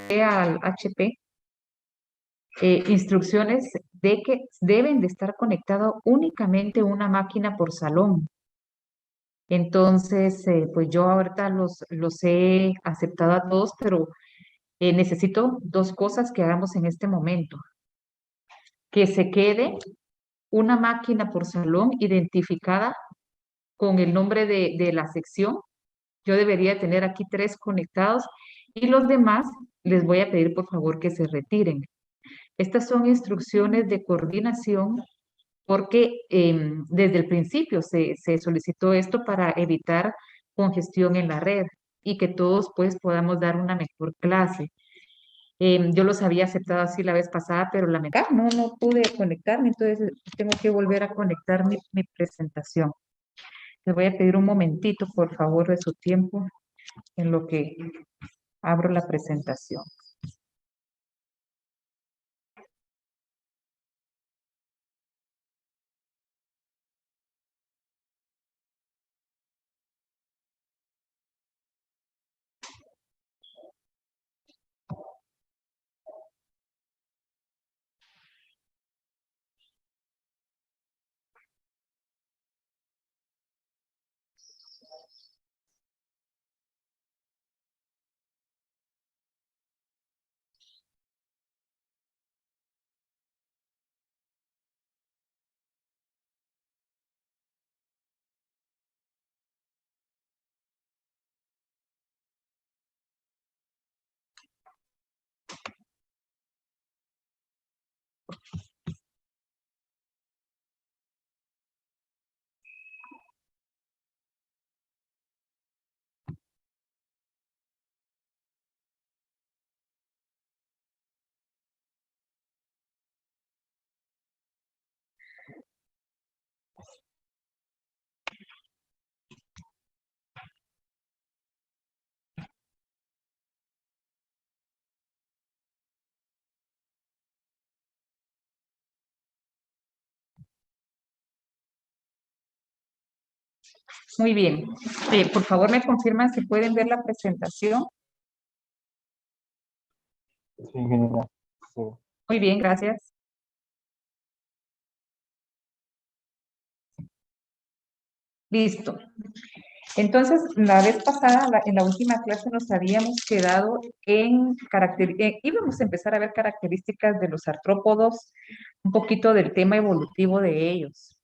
al HP instrucciones de que deben de estar conectados únicamente una máquina por salón. Entonces, pues yo ahorita los he aceptado a todos, pero necesito dos cosas que hagamos en este momento. Que se quede una máquina por salón identificada con el nombre de la sección. Yo debería tener aquí 3 conectados y los demás les voy a pedir por favor que se retiren. Estas son instrucciones de coordinación porque desde el principio se solicitó esto para evitar congestión en la red y que todos pues podamos dar una mejor clase. Yo los había aceptado así la vez pasada, pero lamentablemente no pude conectarme, entonces tengo que volver a conectar mi presentación. Les voy a pedir un momentito, por favor, de su tiempo en lo que abro la presentación. Muy bien. Por favor, me confirman si pueden ver la presentación. Sí, ingeniera. Sí. Muy bien, gracias. Listo. Entonces, la vez pasada, en la última clase, nos habíamos quedado íbamos a empezar a ver características de los artrópodos, un poquito del tema evolutivo de ellos.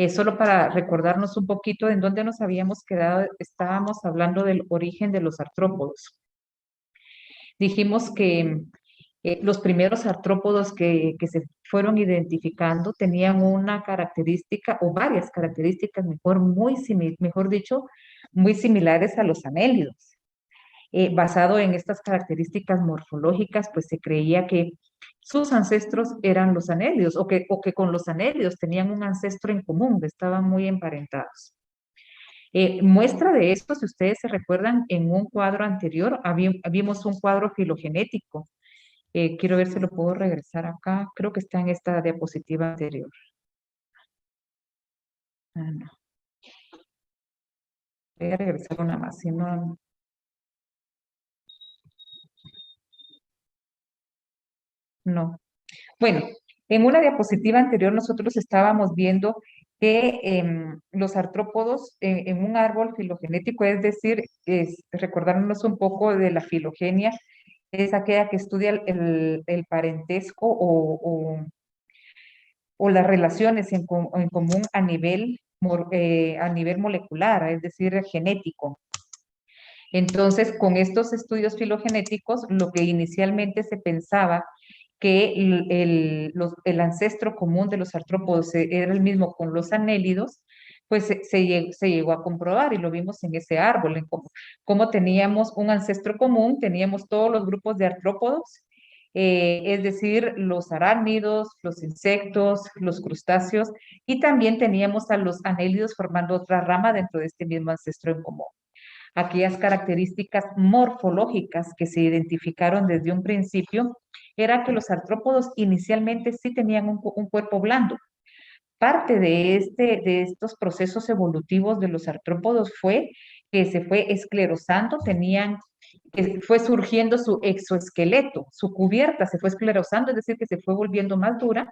Solo para recordarnos un poquito en dónde nos habíamos quedado, estábamos hablando del origen de los artrópodos. Dijimos que los primeros artrópodos que se fueron identificando tenían una característica o varias características, mejor dicho, muy similares a los anélidos. Basado en estas características morfológicas, pues se creía que sus ancestros eran los anélidos o que con los anélidos tenían un ancestro en común, estaban muy emparentados. Muestra de esto, si ustedes se recuerdan, en un cuadro anterior vimos un cuadro filogenético. Quiero ver si lo puedo regresar acá. Creo que está en esta diapositiva anterior. Ah, no. Voy a regresar una más, si no. No. Bueno, en una diapositiva anterior nosotros estábamos viendo que los artrópodos en un árbol filogenético, es decir, recordándonos un poco de la filogenia, es aquella que estudia el parentesco o las relaciones en común a nivel molecular, es decir, genético. Entonces, con estos estudios filogenéticos, lo que inicialmente se pensaba que el ancestro común de los artrópodos era el mismo con los anélidos, pues se llegó a comprobar y lo vimos en ese árbol, en cómo teníamos un ancestro común, teníamos todos los grupos de artrópodos, es decir, los arácnidos, los insectos, los crustáceos, y también teníamos a los anélidos formando otra rama dentro de este mismo ancestro en común. Aquellas características morfológicas que se identificaron desde un principio era que los artrópodos inicialmente sí tenían un cuerpo blando. Parte de estos procesos evolutivos de los artrópodos fue que se fue esclerosando, fue surgiendo su exoesqueleto, su cubierta se fue esclerosando, es decir, que se fue volviendo más dura,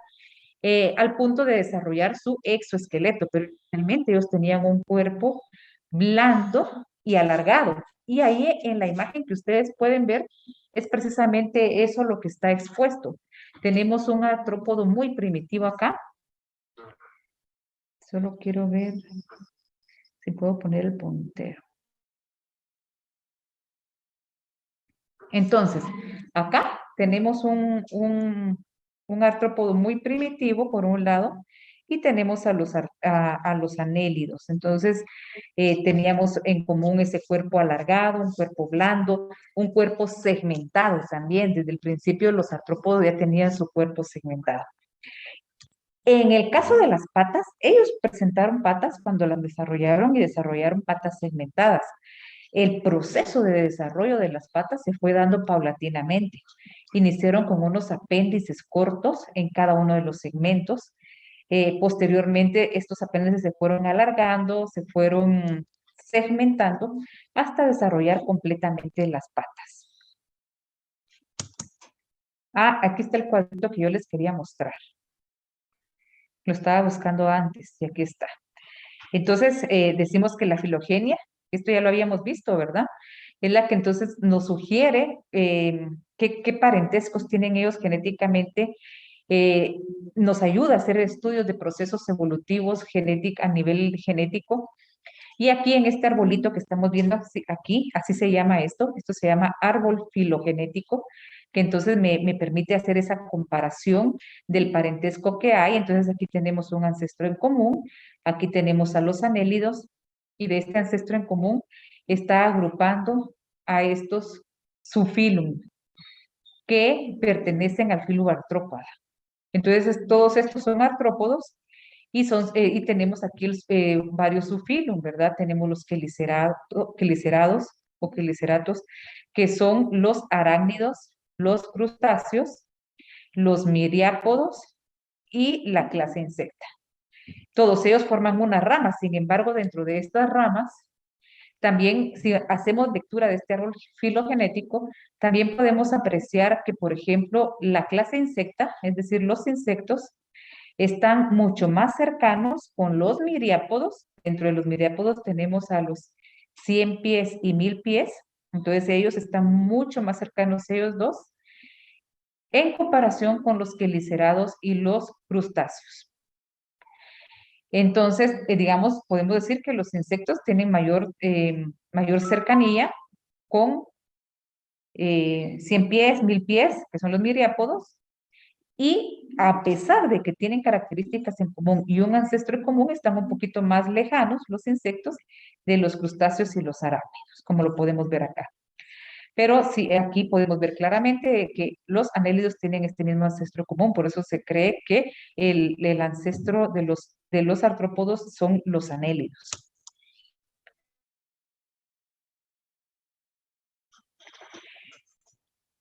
al punto de desarrollar su exoesqueleto, pero realmente ellos tenían un cuerpo blando y alargado. Y ahí en la imagen que ustedes pueden ver es precisamente eso lo que está expuesto. Tenemos un artrópodo muy primitivo acá. Solo quiero ver si puedo poner el puntero. Entonces, acá tenemos un artrópodo muy primitivo, por un lado, y tenemos a los anélidos. Entonces, teníamos en común ese cuerpo alargado, un cuerpo blando, un cuerpo segmentado también. Desde el principio los artrópodos ya tenían su cuerpo segmentado. En el caso de las patas, ellos presentaron patas cuando las desarrollaron y desarrollaron patas segmentadas. El proceso de desarrollo de las patas se fue dando paulatinamente. Iniciaron con unos apéndices cortos en cada uno de los segmentos. Posteriormente, estos apéndices se fueron alargando, se fueron segmentando hasta desarrollar completamente las patas. Ah, aquí está el cuadrito que yo les quería mostrar. Lo estaba buscando antes y aquí está. Entonces, decimos que la filogenia, esto ya lo habíamos visto, ¿verdad? Es la que entonces nos sugiere qué parentescos tienen ellos genéticamente, eh, nos ayuda a hacer estudios de procesos evolutivos a nivel genético. Y aquí en este arbolito que estamos viendo aquí, así se llama esto se llama árbol filogenético, que entonces me permite hacer esa comparación del parentesco que hay. Entonces aquí tenemos un ancestro en común, aquí tenemos a los anélidos, y de este ancestro en común está agrupando a estos subfilum, que pertenecen al filo artrópoda. Entonces, todos estos son artrópodos y tenemos aquí varios subfilum, ¿verdad? Tenemos los quelicerados o queliceratos, que son los arácnidos, los crustáceos, los miriápodos y la clase insecta. Todos ellos forman una rama, sin embargo, dentro de estas ramas, también si hacemos lectura de este árbol filogenético, también podemos apreciar que, por ejemplo, la clase insecta, es decir, los insectos, están mucho más cercanos con los miriápodos. Dentro de los miriápodos tenemos a los 100 pies y 1000 pies. Entonces ellos están mucho más cercanos ellos dos en comparación con los quelicerados y los crustáceos. Entonces, digamos, podemos decir que los insectos tienen mayor cercanía con 100 pies, 1000 pies, que son los miriápodos, y a pesar de que tienen características en común y un ancestro en común, están un poquito más lejanos los insectos de los crustáceos y los arácnidos, como lo podemos ver acá. Pero sí, aquí podemos ver claramente que los anélidos tienen este mismo ancestro común, por eso se cree que el ancestro de los artrópodos son los anélidos.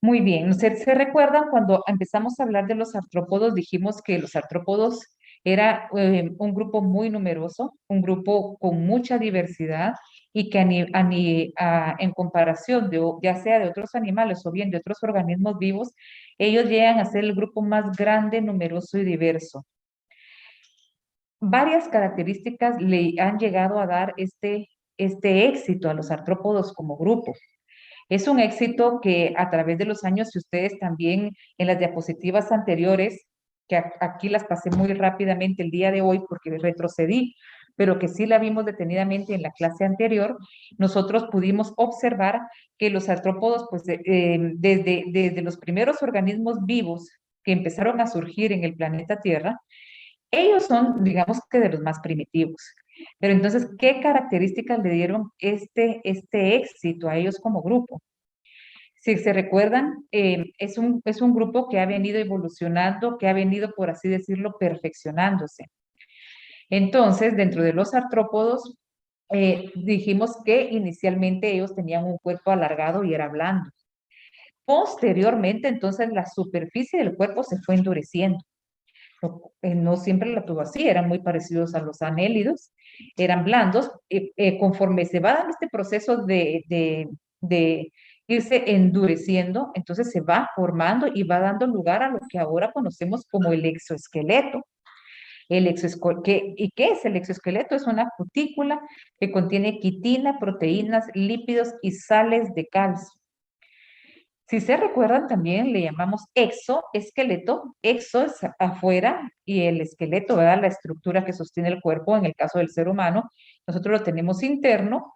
Muy bien, ¿se recuerdan cuando empezamos a hablar de los artrópodos? Dijimos que los artrópodos era un grupo muy numeroso, un grupo con mucha diversidad y que en comparación ya sea de otros animales o bien de otros organismos vivos, ellos llegan a ser el grupo más grande, numeroso y diverso. Varias características le han llegado a dar este éxito a los artrópodos como grupo. Es un éxito que a través de los años, si ustedes también en las diapositivas anteriores, que aquí las pasé muy rápidamente el día de hoy porque retrocedí, pero que sí la vimos detenidamente en la clase anterior, nosotros pudimos observar que los artrópodos, pues desde los primeros organismos vivos que empezaron a surgir en el planeta Tierra, ellos son, digamos que de los más primitivos. Pero entonces, ¿qué características le dieron este éxito a ellos como grupo? Si se recuerdan, es un grupo que ha venido evolucionando, que ha venido, por así decirlo, perfeccionándose. Entonces, dentro de los artrópodos, dijimos que inicialmente ellos tenían un cuerpo alargado y era blando. Posteriormente, entonces, la superficie del cuerpo se fue endureciendo. No siempre la tuvo así, eran muy parecidos a los anélidos, eran blandos. Conforme se va dando este proceso de irse endureciendo, entonces se va formando y va dando lugar a lo que ahora conocemos como el exoesqueleto. ¿Y qué es el exoesqueleto? Es una cutícula que contiene quitina, proteínas, lípidos y sales de calcio. Si se recuerdan, también le llamamos exoesqueleto. Exo es afuera y el esqueleto, ¿verdad? La estructura que sostiene el cuerpo, en el caso del ser humano, nosotros lo tenemos interno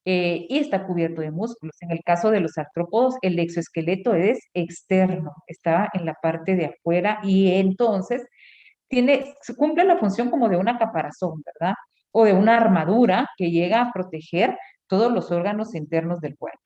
y está cubierto de músculos. En el caso de los artrópodos, el exoesqueleto es externo, está en la parte de afuera y entonces cumple la función como de una caparazón, ¿verdad? O de una armadura que llega a proteger todos los órganos internos del cuerpo.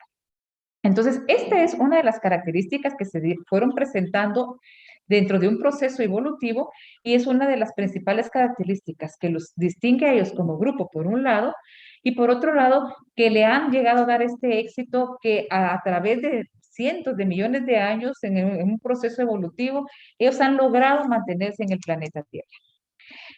Entonces, esta es una de las características que fueron presentando dentro de un proceso evolutivo y es una de las principales características que los distingue a ellos como grupo, por un lado, y por otro lado, que le han llegado a dar este éxito que a través de cientos de millones de años en un proceso evolutivo, ellos han logrado mantenerse en el planeta Tierra.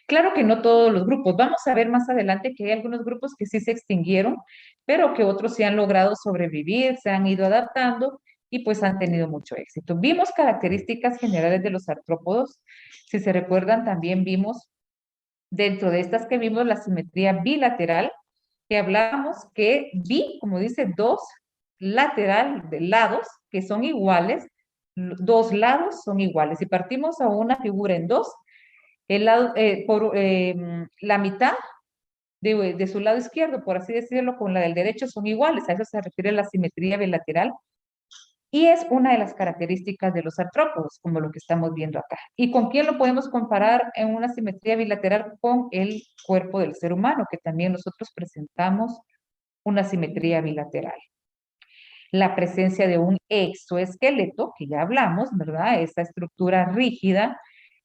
Claro que no todos los grupos. Vamos a ver más adelante que hay algunos grupos que sí se extinguieron, pero que otros sí han logrado sobrevivir, se han ido adaptando y pues han tenido mucho éxito. Vimos características generales de los artrópodos. Si se recuerdan, también vimos dentro de estas que vimos la simetría bilateral, que hablamos que como dice, dos lateral de lados que son iguales, dos lados son iguales. Si partimos a una figura en dos, la mitad de su lado izquierdo, por así decirlo, con la del derecho son iguales. A eso se refiere la simetría bilateral. Y es una de las características de los artrópodos, como lo que estamos viendo acá. ¿Y con quién lo podemos comparar en una simetría bilateral? Con el cuerpo del ser humano, que también nosotros presentamos una simetría bilateral. La presencia de un exoesqueleto, que ya hablamos, ¿verdad? Esa estructura rígida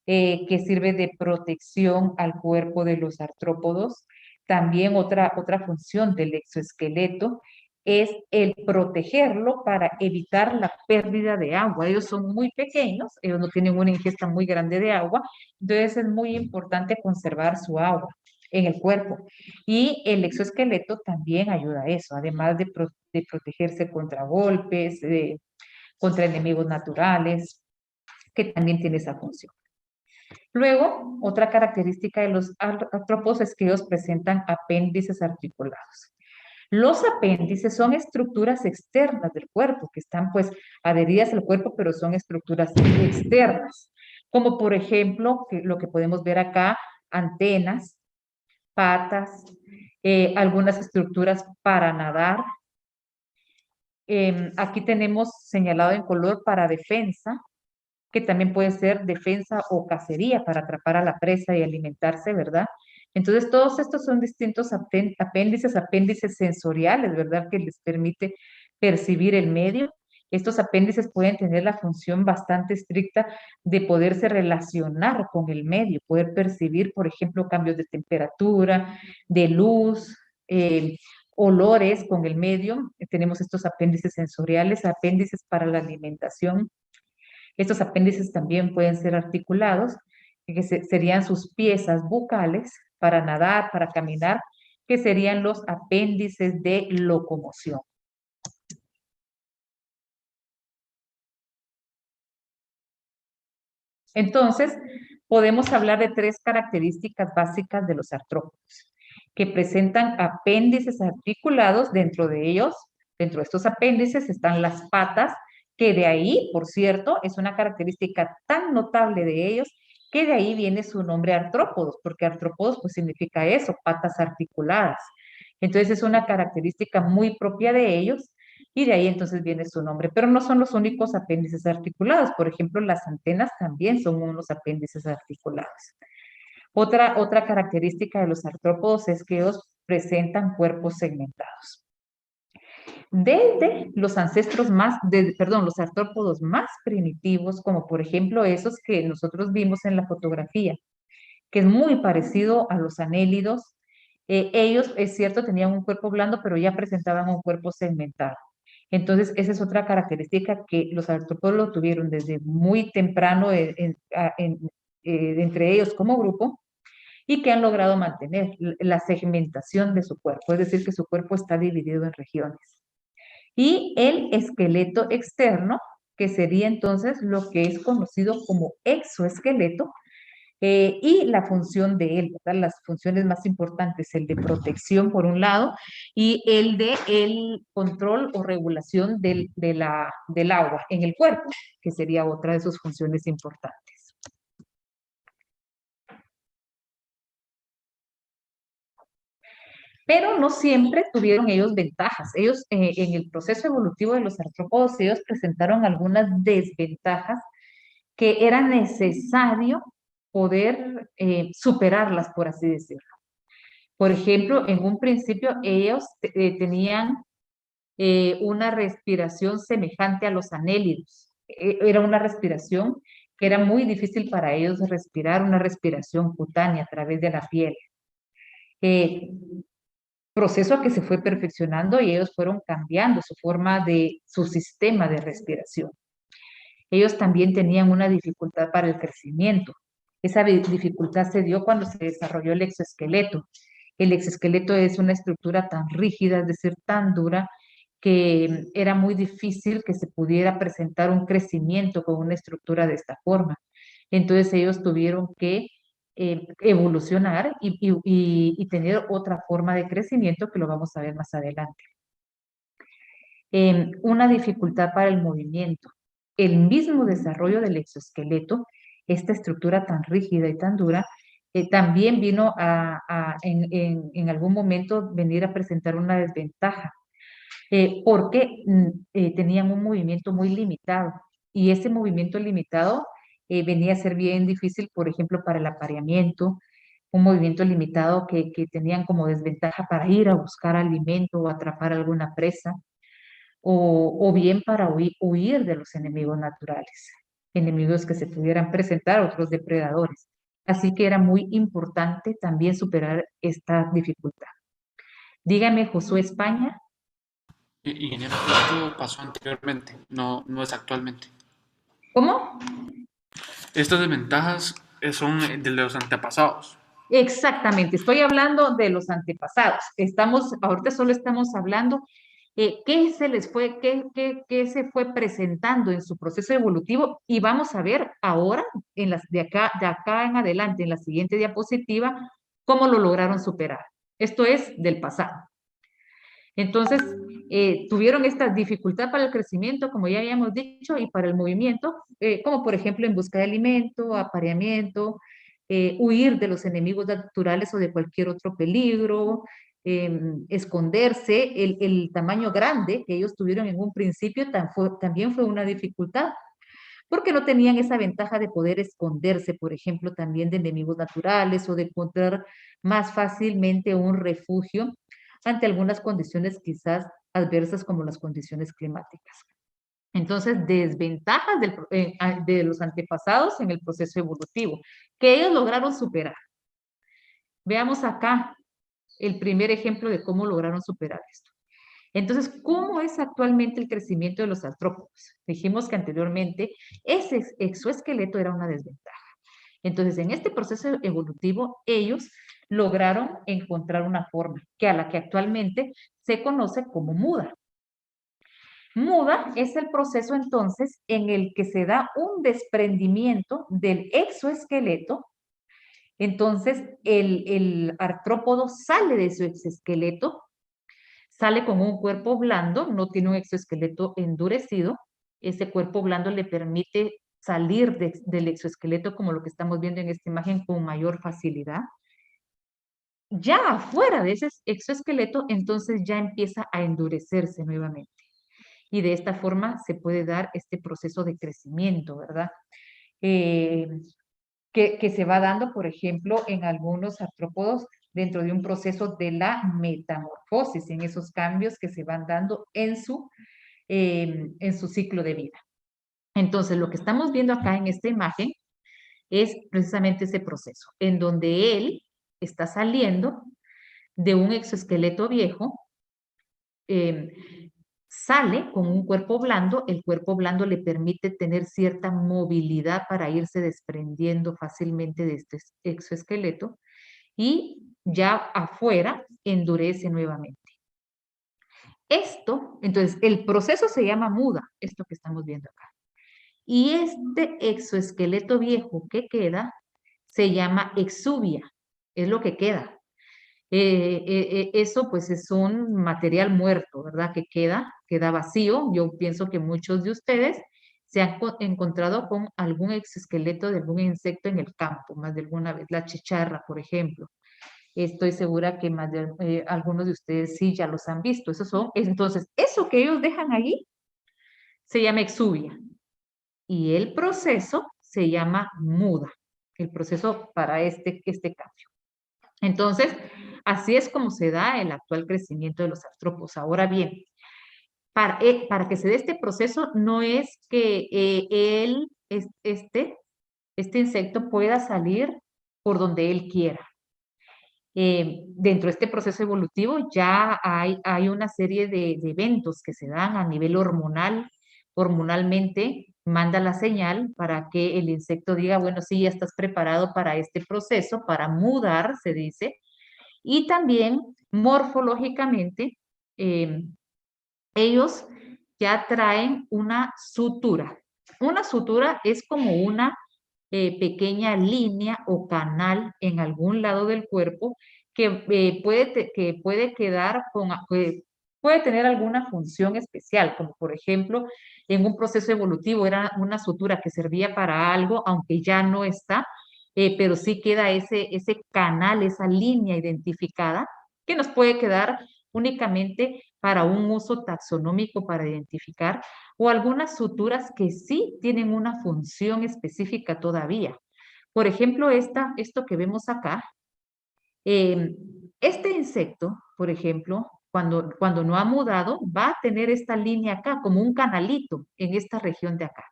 que sirve de protección al cuerpo de los artrópodos. También otra función del exoesqueleto es el protegerlo para evitar la pérdida de agua. Ellos son muy pequeños, ellos no tienen una ingesta muy grande de agua, entonces es muy importante conservar su agua en el cuerpo. Y el exoesqueleto también ayuda a eso, además de protegerse contra golpes, contra enemigos naturales, que también tiene esa función. Luego, otra característica de los artrópodos es que ellos presentan apéndices articulados. Los apéndices son estructuras externas del cuerpo, que están pues adheridas al cuerpo, pero son estructuras externas, como por ejemplo lo que podemos ver acá, antenas, patas, algunas estructuras para nadar. Aquí tenemos señalado en color para defensa, que también puede ser defensa o cacería para atrapar a la presa y alimentarse, ¿verdad? Entonces, todos estos son distintos apéndices sensoriales, ¿verdad? Que les permite percibir el medio. Estos apéndices pueden tener la función bastante estricta de poderse relacionar con el medio, poder percibir, por ejemplo, cambios de temperatura, de luz, olores con el medio. Tenemos estos apéndices sensoriales, apéndices para la alimentación. Estos apéndices también pueden ser articulados, que serían sus piezas bucales para nadar, para caminar, que serían los apéndices de locomoción. Entonces, podemos hablar de tres características básicas de los artrópodos, que presentan apéndices articulados. Dentro de ellos, dentro de estos apéndices están las patas, que de ahí, por cierto, es una característica tan notable de ellos, que de ahí viene su nombre artrópodos, porque artrópodos pues significa eso, patas articuladas. Entonces es una característica muy propia de ellos y de ahí entonces viene su nombre. Pero no son los únicos apéndices articulados. Por ejemplo, las antenas también son unos apéndices articulados. Otra característica de los artrópodos es que ellos presentan cuerpos segmentados. Desde los los artrópodos más primitivos, como por ejemplo esos que nosotros vimos en la fotografía, que es muy parecido a los anélidos. Ellos, es cierto, tenían un cuerpo blando, pero ya presentaban un cuerpo segmentado. Entonces, esa es otra característica que los artrópodos lo tuvieron desde muy temprano entre ellos como grupo, y que han logrado mantener la segmentación de su cuerpo, es decir, que su cuerpo está dividido en regiones. Y el esqueleto externo, que sería entonces lo que es conocido como exoesqueleto, y la función de él, ¿verdad? Las funciones más importantes, el de protección por un lado y el de el control o regulación del agua en el cuerpo, que sería otra de sus funciones importantes. Pero no siempre tuvieron ellos ventajas. Ellos, en el proceso evolutivo de los artrópodos, ellos presentaron algunas desventajas que era necesario poder superarlas, por así decirlo. Por ejemplo, en un principio ellos tenían una respiración semejante a los anélidos. Era una respiración que era muy difícil para ellos respirar, una respiración cutánea a través de la piel. Eh, Proceso que se fue perfeccionando y ellos fueron cambiando su forma de, su sistema de respiración. Ellos también tenían una dificultad para el crecimiento. Esa dificultad se dio cuando se desarrolló el exoesqueleto. El exoesqueleto es una estructura tan rígida, es decir, tan dura, que era muy difícil que se pudiera presentar un crecimiento con una estructura de esta forma. Entonces ellos tuvieron que evolucionar y tener otra forma de crecimiento que lo vamos a ver más adelante. Una dificultad para el movimiento. El mismo desarrollo del exoesqueleto, esta estructura tan rígida y tan dura, también vino en algún momento venir a presentar una desventaja, porque tenían un movimiento muy limitado y ese movimiento limitado venía a ser bien difícil, por ejemplo, para el apareamiento, un movimiento limitado que tenían como desventaja para ir a buscar alimento o atrapar alguna presa o bien para huir de los enemigos naturales, enemigos que se pudieran presentar, otros depredadores. Así que era muy importante también superar esta dificultad. Dígame, Josué España. Ingeniero, esto pasó anteriormente, no es actualmente. ¿Cómo? Estas desventajas son de los antepasados. Exactamente, estoy hablando de los antepasados. Ahorita solo estamos hablando qué se les fue, qué se fue presentando en su proceso evolutivo y vamos a ver ahora, de acá en adelante, en la siguiente diapositiva, cómo lo lograron superar. Esto es del pasado. Entonces, tuvieron esta dificultad para el crecimiento, como ya habíamos dicho, y para el movimiento, como por ejemplo en busca de alimento, apareamiento, huir de los enemigos naturales o de cualquier otro peligro, esconderse. El tamaño grande que ellos tuvieron en un principio también fue una dificultad, porque no tenían esa ventaja de poder esconderse, por ejemplo, también de enemigos naturales o de encontrar más fácilmente un refugio ante algunas condiciones quizás adversas como las condiciones climáticas. Entonces, desventajas de los antepasados en el proceso evolutivo, que ellos lograron superar. Veamos acá el primer ejemplo de cómo lograron superar esto. Entonces, ¿cómo es actualmente el crecimiento de los artrópodos? Dijimos que anteriormente ese exoesqueleto era una desventaja. Entonces, en este proceso evolutivo, ellos lograron encontrar una forma a la que actualmente se conoce como muda. Muda es el proceso entonces en el que se da un desprendimiento del exoesqueleto. Entonces, el artrópodo sale de su exoesqueleto, sale con un cuerpo blando, no tiene un exoesqueleto endurecido. Ese cuerpo blando le permite salir del exoesqueleto, como lo que estamos viendo en esta imagen, con mayor facilidad. Ya afuera de ese exoesqueleto, entonces ya empieza a endurecerse nuevamente. Y de esta forma se puede dar este proceso de crecimiento, ¿verdad? Que se va dando, por ejemplo, en algunos artrópodos dentro de un proceso de la metamorfosis, en esos cambios que se van dando en su ciclo de vida. Entonces, lo que estamos viendo acá en esta imagen es precisamente ese proceso, en donde él está saliendo de un exoesqueleto viejo, sale con un cuerpo blando, el cuerpo blando le permite tener cierta movilidad para irse desprendiendo fácilmente de este exoesqueleto y ya afuera endurece nuevamente. Esto, entonces, el proceso se llama muda, esto que estamos viendo acá. Y este exoesqueleto viejo que queda se llama exuvia, es lo que queda. Eso pues es un material muerto, ¿verdad? Que queda vacío. Yo pienso que muchos de ustedes se han encontrado con algún exoesqueleto de algún insecto en el campo, más de alguna vez, la chicharra, por ejemplo. Estoy segura que más de, algunos de ustedes sí ya los han visto. Entonces, eso que ellos dejan allí se llama exuvia. Y el proceso se llama muda, el proceso para este cambio. Entonces, así es como se da el actual crecimiento de los artrópodos. Ahora bien, para que se dé este proceso, no es que este insecto pueda salir por donde él quiera. Dentro de este proceso evolutivo ya hay una serie de eventos que se dan a nivel hormonal. Hormonalmente manda la señal para que el insecto diga, bueno, sí, ya estás preparado para este proceso, para mudar, se dice. Y también morfológicamente, ellos ya traen una sutura. Una sutura es como una pequeña línea o canal en algún lado del cuerpo que puede quedar puede tener alguna función especial, como por ejemplo, en un proceso evolutivo era una sutura que servía para algo, aunque ya no está, pero sí queda ese canal, esa línea identificada, que nos puede quedar únicamente para un uso taxonómico para identificar, o algunas suturas que sí tienen una función específica todavía. Por ejemplo, esto que vemos acá, eh, este insecto, por ejemplo, cuando no ha mudado, va a tener esta línea acá, como un canalito en esta región de acá.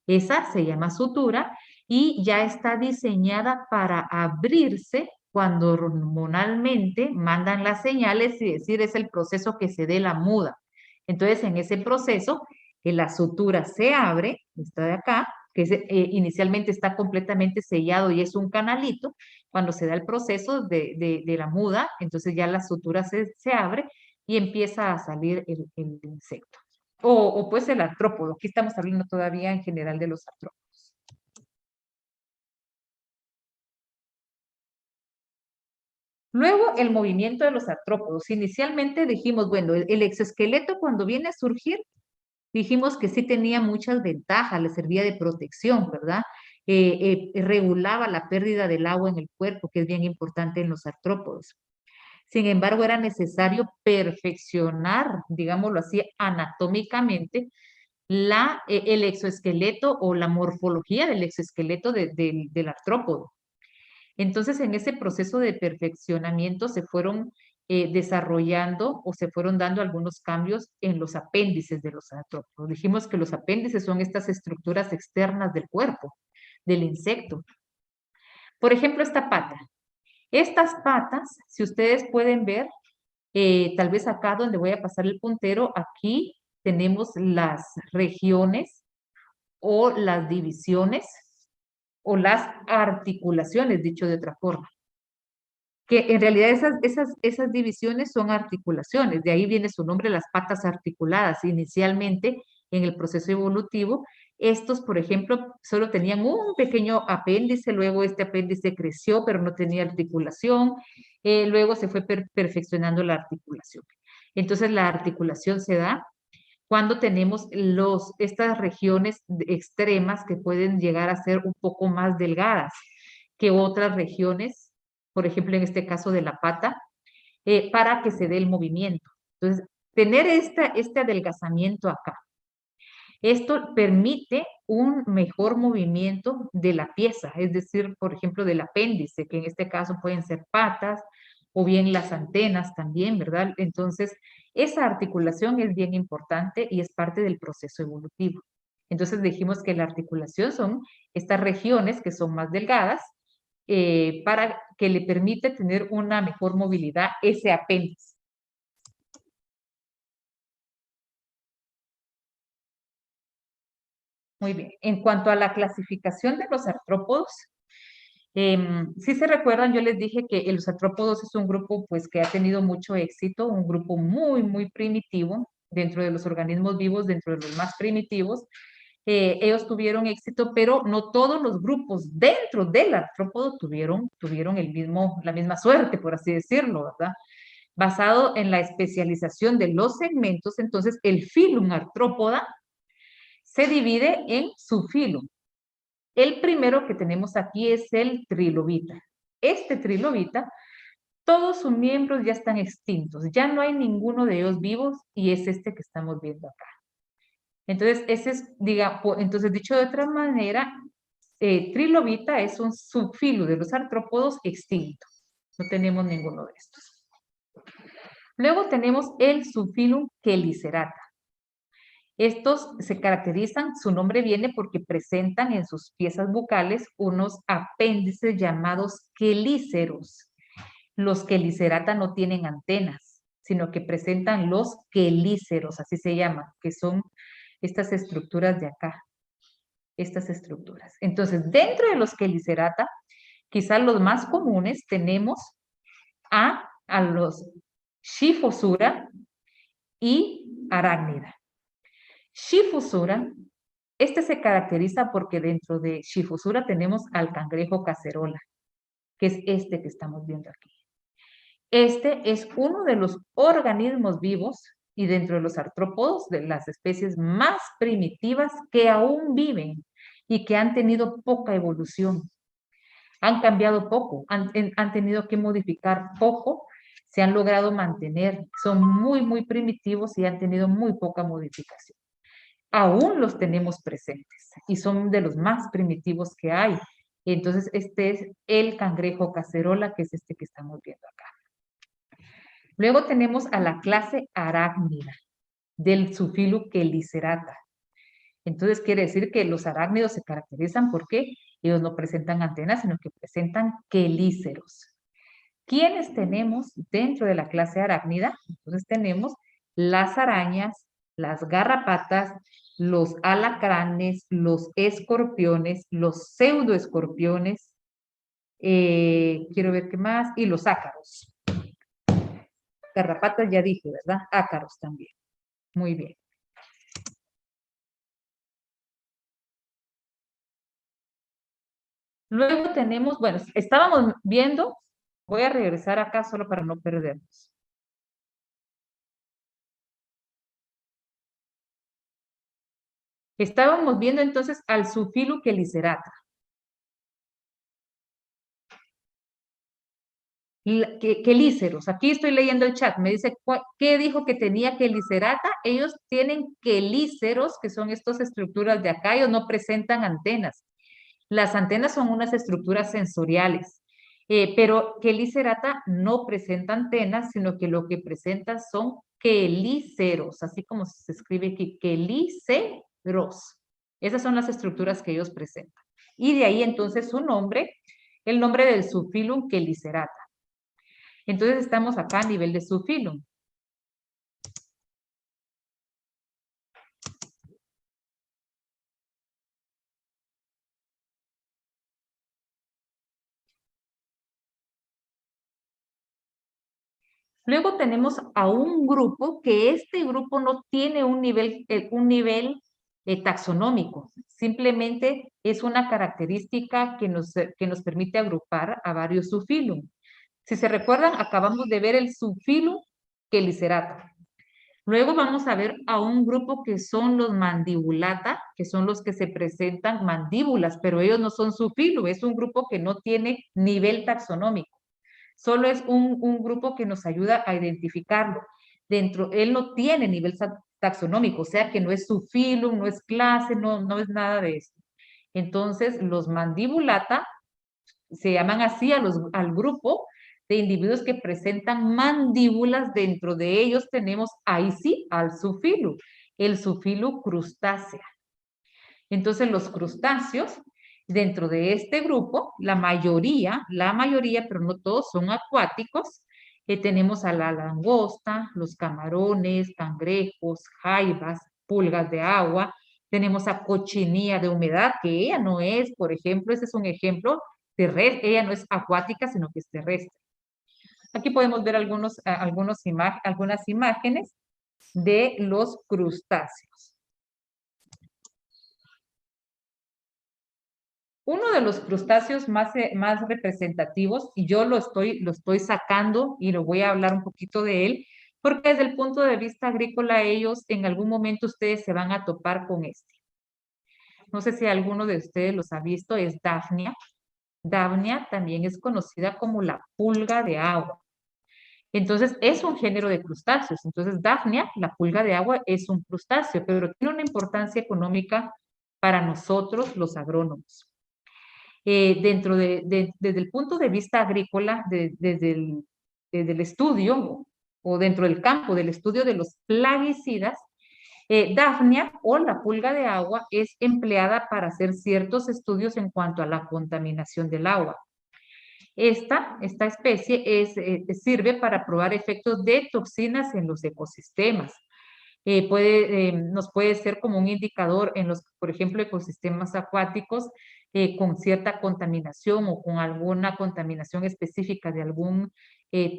Esa se llama sutura y ya está diseñada para abrirse cuando hormonalmente mandan las señales y decir es el proceso que se dé la muda. Entonces, en ese proceso, que la sutura se abre, esta de acá, inicialmente está completamente sellado y es un canalito, cuando se da el proceso de la muda, entonces ya la sutura se abre y empieza a salir el insecto. O pues el artrópodo. Aquí estamos hablando todavía en general de los artrópodos. Luego, el movimiento de los artrópodos. Inicialmente dijimos, bueno, el exoesqueleto cuando viene a surgir, dijimos que sí tenía muchas ventajas, le servía de protección, ¿verdad? Regulaba la pérdida del agua en el cuerpo, que es bien importante en los artrópodos. Sin embargo, era necesario perfeccionar, digámoslo así, anatómicamente, el exoesqueleto o la morfología del exoesqueleto del artrópodo. Entonces, en ese proceso de perfeccionamiento se fueron desarrollando o se fueron dando algunos cambios en los apéndices de los artrópodos. Dijimos que los apéndices son estas estructuras externas del cuerpo, del insecto. Por ejemplo, esta pata. Estas patas, si ustedes pueden ver, tal vez acá donde voy a pasar el puntero, aquí tenemos las regiones o las divisiones o las articulaciones, dicho de otra forma. Que en realidad esas divisiones son articulaciones, de ahí viene su nombre, las patas articuladas. Inicialmente, en el proceso evolutivo, estos, por ejemplo, solo tenían un pequeño apéndice, luego este apéndice creció, pero no tenía articulación, luego se fue perfeccionando la articulación. Entonces, la articulación se da cuando tenemos estas regiones extremas que pueden llegar a ser un poco más delgadas que otras regiones, por ejemplo, en este caso de la pata, para que se dé el movimiento. Entonces, tener este adelgazamiento acá, esto permite un mejor movimiento de la pieza, es decir, por ejemplo, del apéndice, que en este caso pueden ser patas o bien las antenas también, ¿verdad? Entonces, esa articulación es bien importante y es parte del proceso evolutivo. Entonces, dijimos que la articulación son estas regiones que son más delgadas para que le permite tener una mejor movilidad ese apéndice. Muy bien. En cuanto a la clasificación de los artrópodos, si se recuerdan, yo les dije que los artrópodos es un grupo pues que ha tenido mucho éxito, un grupo muy, muy primitivo dentro de los organismos vivos, dentro de los más primitivos. Ellos tuvieron éxito, pero no todos los grupos dentro del artrópodo tuvieron la misma suerte, por así decirlo, ¿verdad? Basado en la especialización de los segmentos, entonces el filum artrópoda se divide en subfilum. El primero que tenemos aquí es el trilobita. Este trilobita, todos sus miembros ya están extintos, ya no hay ninguno de ellos vivos y es este que estamos viendo acá. Entonces, ese es, entonces dicho de otra manera, trilobita es un subfilo de los artrópodos extintos. No tenemos ninguno de estos. Luego tenemos el subfilum Chelicerata. Estos se caracterizan, su nombre viene porque presentan en sus piezas bucales unos apéndices llamados quelíceros. Los Chelicerata no tienen antenas, sino que presentan los quelíceros, así se llaman, que son estas estructuras de acá, estas estructuras. Entonces, dentro de los Chelicerata, quizás los más comunes tenemos a los Scyphosura y Arácnida. Scyphosura, este se caracteriza porque dentro de Scyphosura tenemos al cangrejo cacerola, que es este que estamos viendo aquí. Este es uno de los organismos vivos y dentro de los artrópodos de las especies más primitivas que aún viven y que han tenido poca evolución. Han cambiado poco, han tenido que modificar poco, se han logrado mantener, son muy, muy primitivos y han tenido muy poca modificación. Aún los tenemos presentes y son de los más primitivos que hay. Entonces, este es el cangrejo cacerola, que es este que estamos viendo acá. Luego tenemos a la clase arácnida del subfilo Chelicerata. Entonces, quiere decir que los arácnidos se caracterizan porque ellos no presentan antenas, sino que presentan quelíceros. ¿Quiénes tenemos dentro de la clase arácnida? Entonces tenemos las arañas, las garrapatas, los alacranes, los escorpiones, los pseudoescorpiones, quiero ver qué más, y los ácaros. Garrapatas ya dije, ¿verdad? Ácaros también. Muy bien. Luego tenemos, bueno, estábamos viendo, voy a regresar acá solo para no perdernos. Estábamos viendo entonces al subfilo Chelicerata. Quelíceros, aquí estoy leyendo el chat, me dice, ¿qué dijo que tenía Chelicerata? Ellos tienen quelíceros, que son estas estructuras de acá, ellos no presentan antenas. Las antenas son unas estructuras sensoriales, pero Chelicerata no presenta antenas, sino que lo que presenta son quelíceros, así como se escribe aquí, quelíceros. Esas son las estructuras que ellos presentan. Y de ahí entonces su nombre, el nombre del subfilum Chelicerata. Entonces estamos acá a nivel de subfilum. Luego tenemos a un grupo que este grupo no tiene un nivel taxonómico. Simplemente es una característica que nos permite agrupar a varios subfilum. Si se recuerdan, acabamos de ver el subfilum Chelicerata. Luego vamos a ver a un grupo que son los mandibulata, que son los que se presentan mandíbulas, pero ellos no son subfilum, es un grupo que no tiene nivel taxonómico. Solo es un grupo que nos ayuda a identificarlo. Él no tiene nivel taxonómico, o sea que no es subfilum, no es clase, no es nada de eso. Entonces, los mandibulata se llaman así al grupo de individuos que presentan mandíbulas. Dentro de ellos tenemos, ahí sí, al subfilum, el subfilum crustácea. Entonces, los crustáceos, dentro de este grupo, la mayoría, pero no todos, son acuáticos. Tenemos a la langosta, los camarones, cangrejos, jaivas, pulgas de agua. Tenemos a cochinilla de humedad, que ella no es, por ejemplo, ese es un ejemplo terrestre, ella no es acuática, sino que es terrestre. Aquí podemos ver algunas imágenes de los crustáceos. Uno de los crustáceos más representativos, y yo lo estoy sacando y lo voy a hablar un poquito de él, porque desde el punto de vista agrícola ellos en algún momento ustedes se van a topar con este. No sé si alguno de ustedes los ha visto, es Daphnia. Daphnia también es conocida como la pulga de agua. Entonces, es un género de crustáceos. Entonces, Daphnia, la pulga de agua, es un crustáceo, pero tiene una importancia económica para nosotros, los agrónomos. Desde el punto de vista agrícola, desde el estudio o dentro del campo del estudio de los plaguicidas, Daphnia o la pulga de agua es empleada para hacer ciertos estudios en cuanto a la contaminación del agua. Esta especie sirve para probar efectos de toxinas en los ecosistemas. Nos puede ser como un indicador en los, por ejemplo, ecosistemas acuáticos con cierta contaminación o con alguna contaminación específica de algún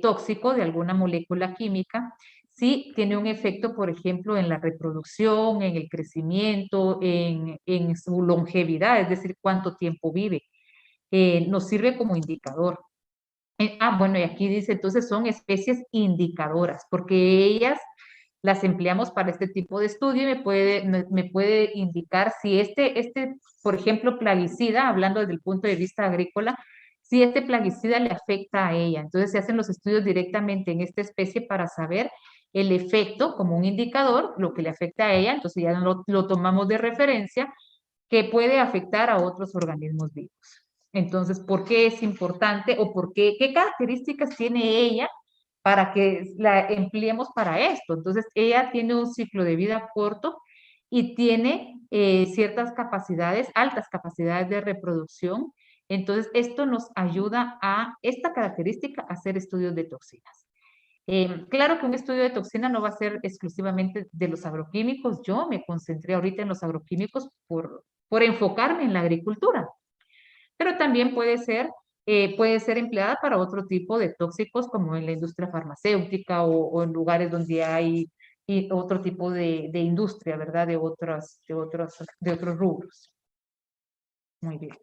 tóxico, de alguna molécula química. Sí tiene un efecto, por ejemplo, en la reproducción, en el crecimiento, en su longevidad, es decir, cuánto tiempo vive. Nos sirve como indicador. Bueno, y aquí dice, entonces son especies indicadoras, porque ellas las empleamos para este tipo de estudio y me puede indicar si por ejemplo, plaguicida, hablando desde el punto de vista agrícola, si este plaguicida le afecta a ella. Entonces se hacen los estudios directamente en esta especie para saber el efecto como un indicador, lo que le afecta a ella, entonces ya lo tomamos de referencia, que puede afectar a otros organismos vivos. Entonces, ¿por qué es importante o qué características tiene ella para que la empleemos para esto? Entonces, ella tiene un ciclo de vida corto y tiene ciertas capacidades, altas capacidades de reproducción. Entonces, esto nos ayuda esta característica, a hacer estudios de toxinas. Claro que un estudio de toxina no va a ser exclusivamente de los agroquímicos. Yo me concentré ahorita en los agroquímicos por enfocarme en la agricultura, pero también puede ser empleada para otro tipo de tóxicos como en la industria farmacéutica o en lugares donde hay otro tipo de industria, ¿verdad? De otros rubros. Muy bien.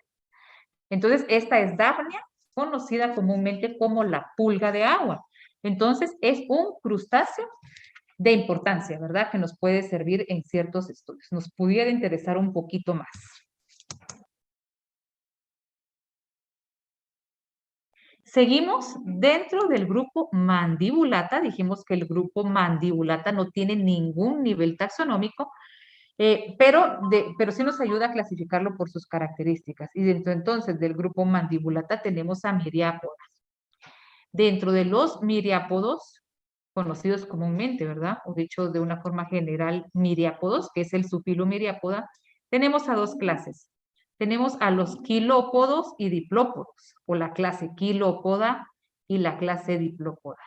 Entonces, esta es Daphnia, conocida comúnmente como la pulga de agua. Entonces, es un crustáceo de importancia, ¿verdad? Que nos puede servir en ciertos estudios. Nos pudiera interesar un poquito más. Seguimos dentro del grupo Mandibulata. Dijimos que el grupo Mandibulata no tiene ningún nivel taxonómico, pero sí nos ayuda a clasificarlo por sus características. Y dentro entonces del grupo Mandibulata tenemos a miriápodas. Dentro de los miriápodos, conocidos comúnmente, ¿verdad? O dicho de una forma general, miriápodos, que es el subfilo miriápoda, tenemos a dos clases. Tenemos a los quilópodos y diplópodos, o la clase quilópoda y la clase diplópoda.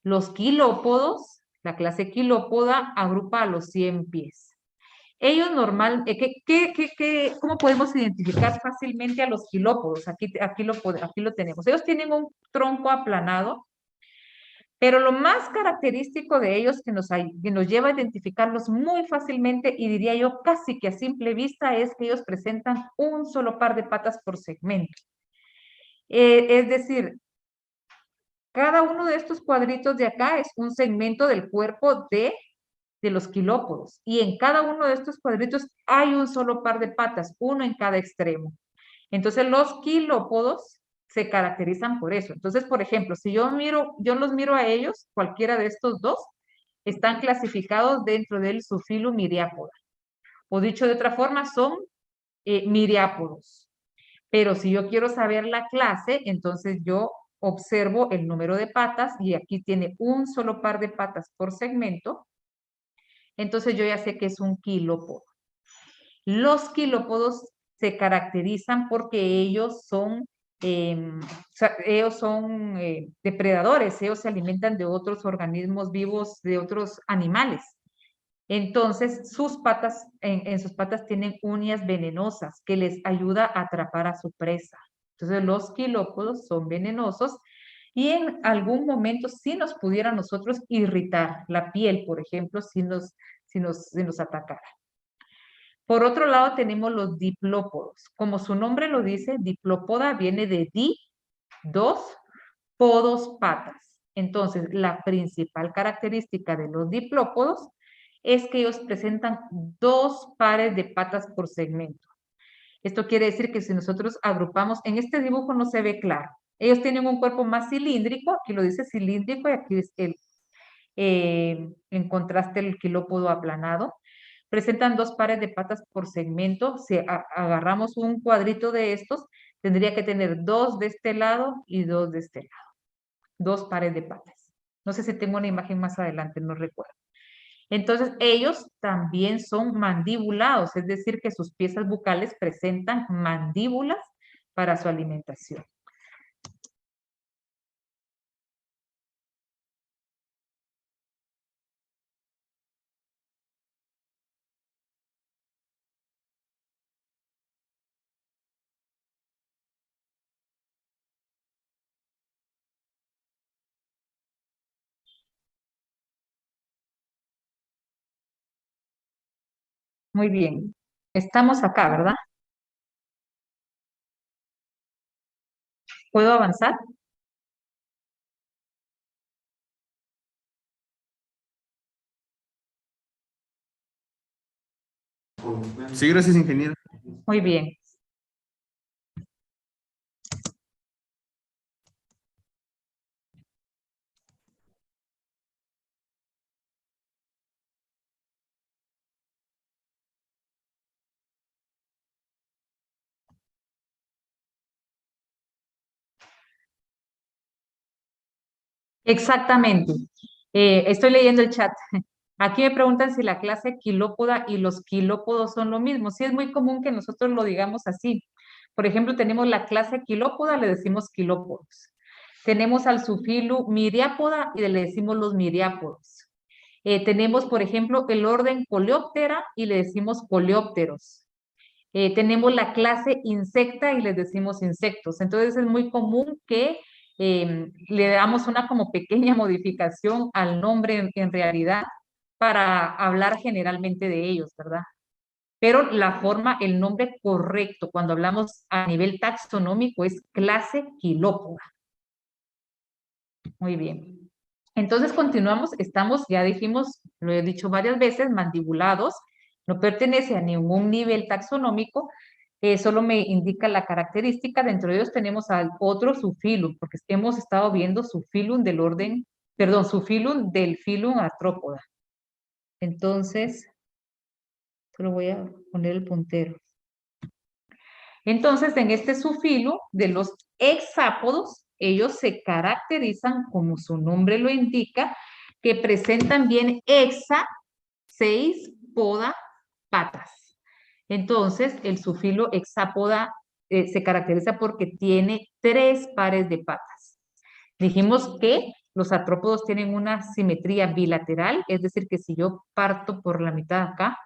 Los quilópodos, la clase quilópoda, agrupa a los 100 pies. Ellos ¿cómo podemos identificar fácilmente a los quilópodos? Aquí lo tenemos. Ellos tienen un tronco aplanado, pero lo más característico de ellos que nos lleva a identificarlos muy fácilmente, y diría yo casi que a simple vista, es que ellos presentan un solo par de patas por segmento. Es decir, cada uno de estos cuadritos de acá es un segmento del cuerpo de los quilópodos, y en cada uno de estos cuadritos hay un solo par de patas, uno en cada extremo. Entonces los quilópodos se caracterizan por eso. Entonces, por ejemplo, si yo los miro a ellos, cualquiera de estos dos, están clasificados dentro del subfilo miriápoda. O dicho de otra forma, son miriápodos. Pero si yo quiero saber la clase, entonces yo observo el número de patas, y aquí tiene un solo par de patas por segmento. Entonces yo ya sé que es un quilópodo. Los quilópodos se caracterizan porque ellos son depredadores, ellos se alimentan de otros organismos vivos, de otros animales. Entonces, sus patas, en sus patas tienen uñas venenosas que les ayuda a atrapar a su presa. Entonces, los quilópodos son venenosos y en algún momento sí nos pudiera nosotros irritar la piel, por ejemplo, si nos atacara. Por otro lado, tenemos los diplópodos. Como su nombre lo dice, diplópoda viene de di, dos, podos, patas. Entonces, la principal característica de los diplópodos es que ellos presentan dos pares de patas por segmento. Esto quiere decir que si nosotros agrupamos, en este dibujo no se ve claro. Ellos tienen un cuerpo más cilíndrico, aquí lo dice cilíndrico y aquí es en contraste el quilópodo aplanado. Presentan dos pares de patas por segmento. Si agarramos un cuadrito de estos, tendría que tener dos de este lado y dos de este lado. Dos pares de patas. No sé si tengo una imagen más adelante, no recuerdo. Entonces, ellos también son mandibulados, es decir, que sus piezas bucales presentan mandíbulas para su alimentación. Muy bien. Estamos acá, ¿verdad? ¿Puedo avanzar? Sí, gracias, ingeniero. Muy bien. Exactamente. Estoy leyendo el chat. Aquí me preguntan si la clase quilópoda y los quilópodos son lo mismo. Sí, es muy común que nosotros lo digamos así. Por ejemplo, tenemos la clase quilópoda, le decimos quilópodos. Tenemos al sufilo miriápoda y le decimos los miriápodos. Tenemos, por ejemplo, el orden coleóptera y le decimos coleópteros. Tenemos la clase insecta y les decimos insectos. Entonces es muy común que le damos una como pequeña modificación al nombre en realidad para hablar generalmente de ellos, ¿verdad? Pero la forma, el nombre correcto cuando hablamos a nivel taxonómico es clase quilópoda. Muy bien. Entonces continuamos, estamos, ya dijimos, lo he dicho varias veces, mandibulados, no pertenece a ningún nivel taxonómico, solo me indica la característica. Dentro de ellos tenemos al otro subfilum, porque hemos estado viendo subfilum del orden, perdón, subfilum del filum Arthropoda. Entonces, solo voy a poner el puntero. Entonces, en este subfilo de los hexápodos, ellos se caracterizan, como su nombre lo indica, que presentan bien hexa, 6, poda, patas. Entonces, el subfilo hexápoda se caracteriza porque tiene 3 pares de patas. Dijimos que los artrópodos tienen una simetría bilateral, es decir, que si yo parto por la mitad acá,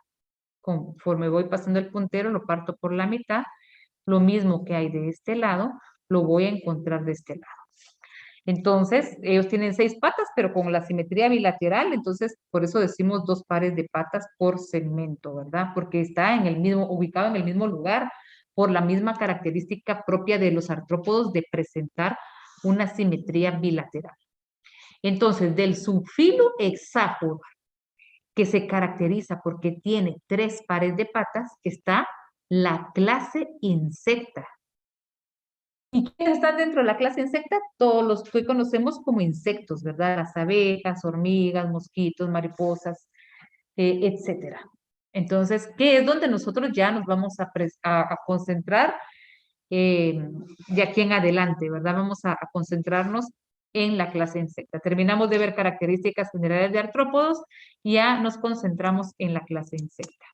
conforme voy pasando el puntero, lo parto por la mitad, lo mismo que hay de este lado, lo voy a encontrar de este lado. Entonces, ellos tienen 6 patas, pero con la simetría bilateral, entonces por eso decimos 2 pares de patas por segmento, ¿verdad? Porque está en el mismo, ubicado en el mismo lugar, por la misma característica propia de los artrópodos de presentar una simetría bilateral. Entonces, del subfilo hexápodo, que se caracteriza porque tiene 3 pares de patas, está la clase insecta. ¿Y quiénes están dentro de la clase insecta? Todos los que conocemos como insectos, ¿verdad? Las abejas, hormigas, mosquitos, mariposas, etcétera. Entonces, ¿qué es donde nosotros ya nos vamos a concentrar de aquí en adelante, ¿verdad? Vamos a concentrarnos en la clase insecta. Terminamos de ver características generales de artrópodos y ya nos concentramos en la clase insecta.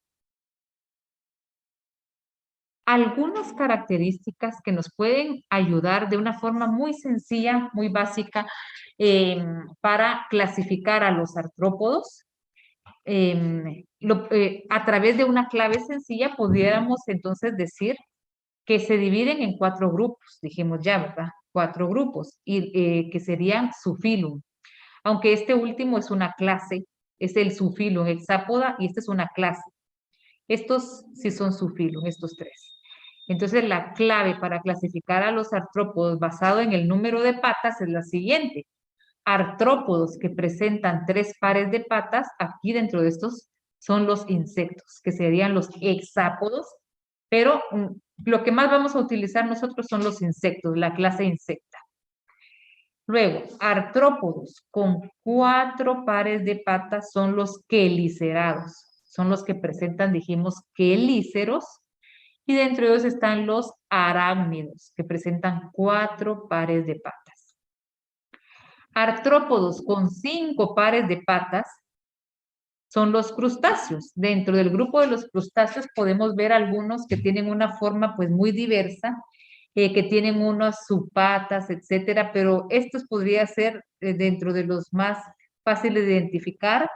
Algunas características que nos pueden ayudar de una forma muy sencilla, muy básica, para clasificar a los artrópodos. a través de una clave sencilla pudiéramos entonces decir que se dividen en 4 grupos, dijimos ya, ¿verdad? 4 grupos, y que serían Zoophilum. Aunque este último es una clase, es el Zoophilum Hexapoda, y esta es una clase. Estos sí son Zoophilum, estos 3. Entonces, la clave para clasificar a los artrópodos basado en el número de patas es la siguiente. Artrópodos que presentan 3 pares de patas, aquí dentro de estos son los insectos, que serían los hexápodos, pero lo que más vamos a utilizar nosotros son los insectos, la clase insecta. Luego, artrópodos con 4 pares de patas son los quelicerados, son los que presentan, dijimos, quelíceros, y dentro de ellos están los arácnidos, que presentan 4 pares de patas. Artrópodos con 5 pares de patas son los crustáceos. Dentro del grupo de los crustáceos podemos ver algunos que tienen una forma pues muy diversa, que tienen unas subpatas, etcétera, pero estos podría ser dentro de los más fáciles de identificar,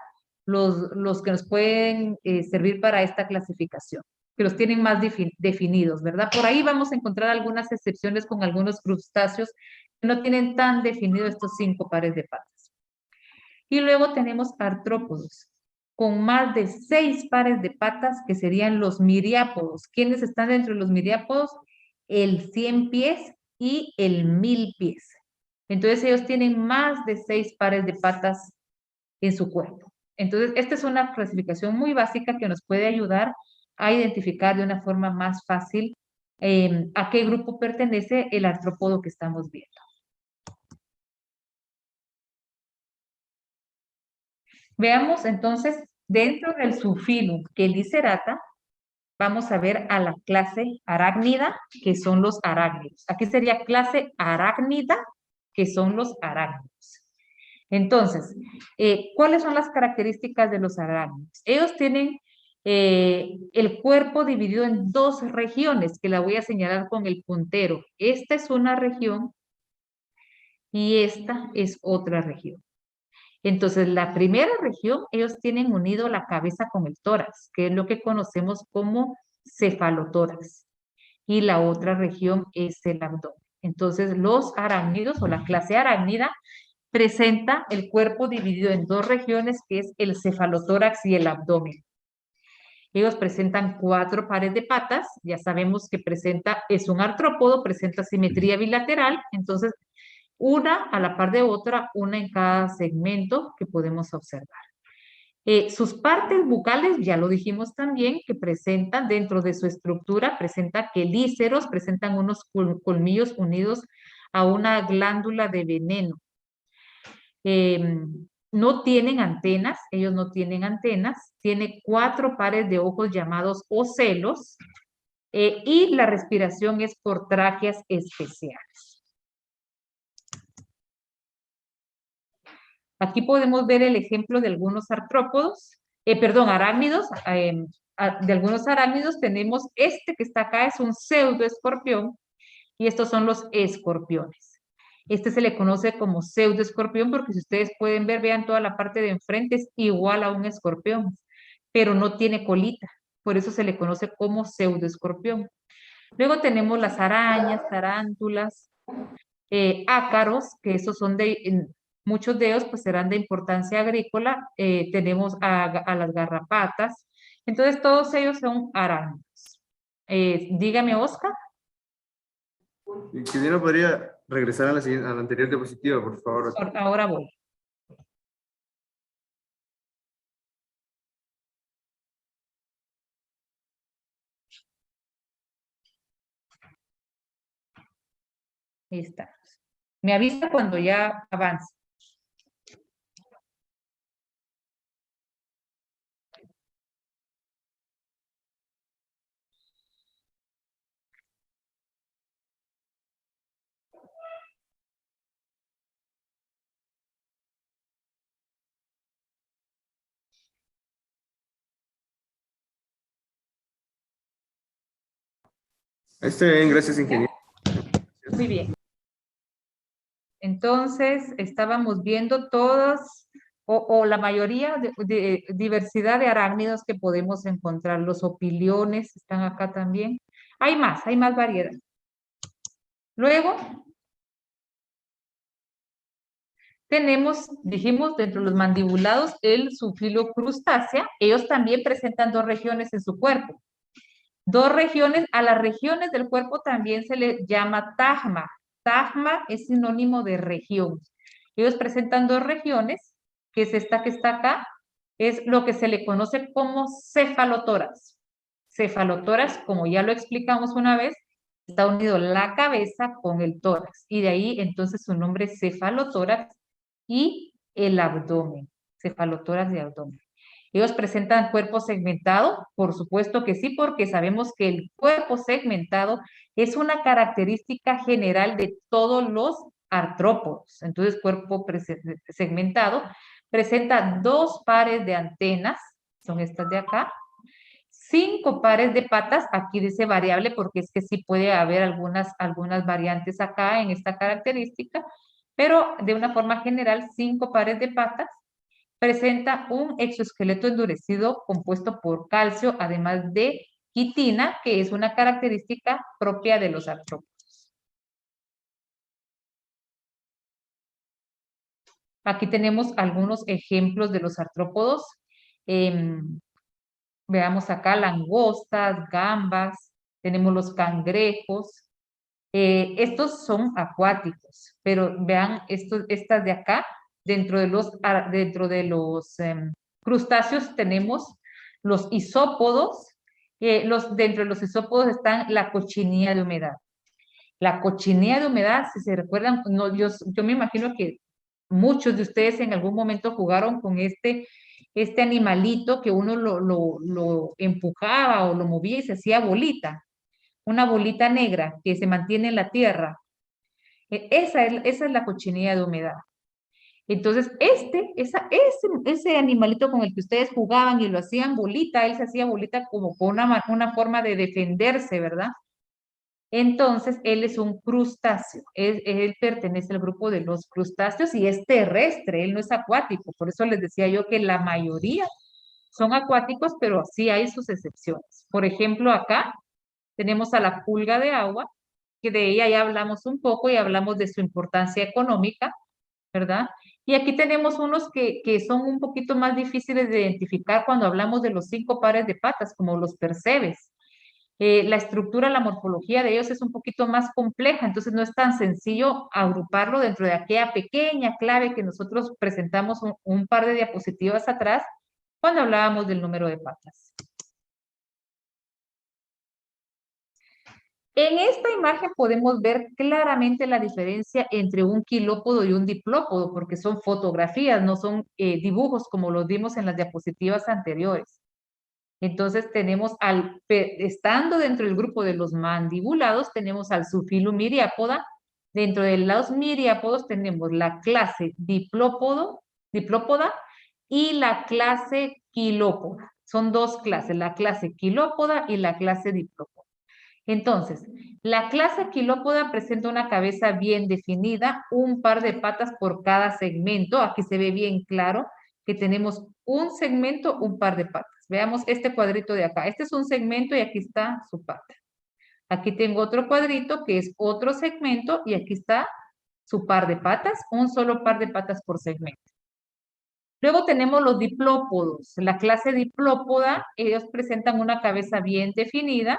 los que nos pueden servir para esta clasificación, que los tienen más definidos, ¿verdad? Por ahí vamos a encontrar algunas excepciones con algunos crustáceos que no tienen tan definidos estos 5 pares de patas. Y luego tenemos artrópodos con más de 6 pares de patas, que serían los miriápodos. ¿Quiénes están dentro de los miriápodos? El 100 pies y el 1000 pies. Entonces ellos tienen más de 6 pares de patas en su cuerpo. Entonces, esta es una clasificación muy básica que nos puede ayudar a identificar de una forma más fácil a qué grupo pertenece el artrópodo que estamos viendo. Veamos entonces, dentro del Zoophilum Chelicerata, vamos a ver a la clase arácnida, que son los arácnidos. Aquí sería clase arácnida, que son los arácnidos. Entonces, ¿cuáles son las características de los arácnidos? Ellos tienen el cuerpo dividido en 2 regiones, que la voy a señalar con el puntero. Esta es una región y esta es otra región. Entonces, la primera región, ellos tienen unido la cabeza con el tórax, que es lo que conocemos como cefalotórax. Y la otra región es el abdomen. Entonces, los arácnidos o la clase arácnida presenta el cuerpo dividido en 2 regiones, que es el cefalotórax y el abdomen. Ellos presentan 4 pares de patas, ya sabemos que es un artrópodo, presenta simetría bilateral, entonces una a la par de otra, una en cada segmento que podemos observar. Sus partes bucales, ya lo dijimos también, que presentan dentro de su estructura, presenta quelíceros, presentan unos colmillos unidos a una glándula de veneno. No tienen antenas, ellos no tienen antenas, tiene 4 pares de ojos llamados ocelos, y la respiración es por tráqueas especiales. Aquí podemos ver el ejemplo de algunos artrópodos, arácnidos. De algunos arácnidos tenemos este que está acá, es un pseudoescorpión, y estos son los escorpiones. Este se le conoce como pseudoescorpión porque si ustedes pueden ver, vean toda la parte de enfrente, es igual a un escorpión, pero no tiene colita, por eso se le conoce como pseudoescorpión. Luego tenemos las arañas, tarántulas, ácaros, que esos son muchos de ellos pues serán de importancia agrícola. Tenemos a las garrapatas. Entonces todos ellos son arácnidos. Dígame, Oscar. Ingeniero, ¿podría regresar a la anterior diapositiva, por favor? Ahora voy. Ahí está. Me avisa cuando ya avance. Está bien, gracias, ingeniero. Muy bien. Entonces, estábamos viendo todos o la mayoría de diversidad de arácnidos que podemos encontrar. Los opiliones están acá también. Hay más variedad. Luego, tenemos, dijimos, dentro de los mandibulados, el Zoophilocrustacea. Ellos también presentan dos regiones en su cuerpo. Dos regiones, a las regiones del cuerpo también se le llama tagma. Tagma es sinónimo de región. Ellos presentan dos regiones, que es esta que está acá, es lo que se le conoce como cefalotórax. Cefalotórax, como ya lo explicamos una vez, está unido la cabeza con el tórax, y de ahí entonces su nombre es cefalotórax y el abdomen, cefalotórax y abdomen. ¿Ellos presentan cuerpo segmentado? Por supuesto que sí, porque sabemos que el cuerpo segmentado es una característica general de todos los artrópodos. Entonces, cuerpo segmentado presenta dos pares de antenas, son estas de acá, 5 pares de patas, aquí dice variable porque es que sí puede haber algunas variantes acá en esta característica, pero de una forma general, 5 pares de patas. Presenta un exoesqueleto endurecido compuesto por calcio, además de quitina, que es una característica propia de los artrópodos. Aquí tenemos algunos ejemplos de los artrópodos. Veamos acá langostas, gambas, tenemos los cangrejos. Estos son acuáticos, pero vean estas de acá, dentro de los crustáceos tenemos los isópodos. Dentro de los isópodos están la cochinilla de humedad. La cochinilla de humedad, si se recuerdan, no, yo me imagino que muchos de ustedes en algún momento jugaron con este animalito que uno lo empujaba o lo movía y se hacía bolita, una bolita negra que se mantiene en la tierra. Esa es la cochinilla de humedad. Entonces, ese animalito con el que ustedes jugaban y lo hacían bolita, él se hacía bolita como con una forma de defenderse, ¿verdad? Entonces, él es un crustáceo. Él pertenece al grupo de los crustáceos y es terrestre, él no es acuático. Por eso les decía yo que la mayoría son acuáticos, pero sí hay sus excepciones. Por ejemplo, acá tenemos a la pulga de agua, que de ella ya hablamos un poco y hablamos de su importancia económica, ¿verdad? Y aquí tenemos unos que son un poquito más difíciles de identificar cuando hablamos de los 5 pares de patas, como los percebes. La estructura, la morfología de ellos es un poquito más compleja, entonces no es tan sencillo agruparlo dentro de aquella pequeña clave que nosotros presentamos un par de diapositivas atrás cuando hablábamos del número de patas. En esta imagen podemos ver claramente la diferencia entre un quilópodo y un diplópodo, porque son fotografías, no son dibujos como los vimos en las diapositivas anteriores. Entonces tenemos estando dentro del grupo de los mandibulados, tenemos al Zoophilum miriápoda. Dentro de los miriápodos tenemos la clase diplópoda y la clase quilópoda. Son dos clases, la clase quilópoda y la clase diplópoda. Entonces, la clase quilópoda presenta una cabeza bien definida, un par de patas por cada segmento. Aquí se ve bien claro que tenemos un segmento, un par de patas. Veamos este cuadrito de acá. Este es un segmento y aquí está su pata. Aquí tengo otro cuadrito que es otro segmento y aquí está su par de patas, un solo par de patas por segmento. Luego tenemos los diplópodos. La clase diplópoda, ellos presentan una cabeza bien definida,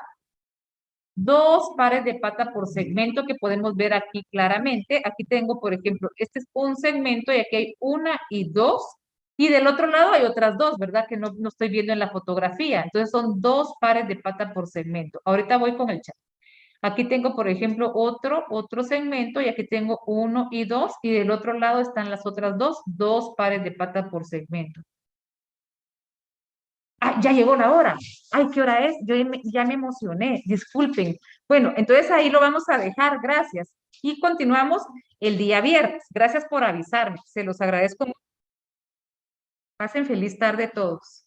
2 pares de pata por segmento que podemos ver aquí claramente. Aquí tengo, por ejemplo, este es un segmento y aquí hay 1 y 2. Y del otro lado hay otras 2, ¿verdad? Que no estoy viendo en la fotografía. Entonces son 2 pares de pata por segmento. Ahorita voy con el chat. Aquí tengo, por ejemplo, otro segmento y aquí tengo 1 y 2. Y del otro lado están las otras 2 pares de pata por segmento. ¡Ay, ya llegó la hora! ¡Ay, qué hora es! Yo ya me emocioné, disculpen. Bueno, entonces ahí lo vamos a dejar, gracias. Y continuamos el día viernes. Gracias por avisarme, se los agradezco mucho. Pasen feliz tarde todos.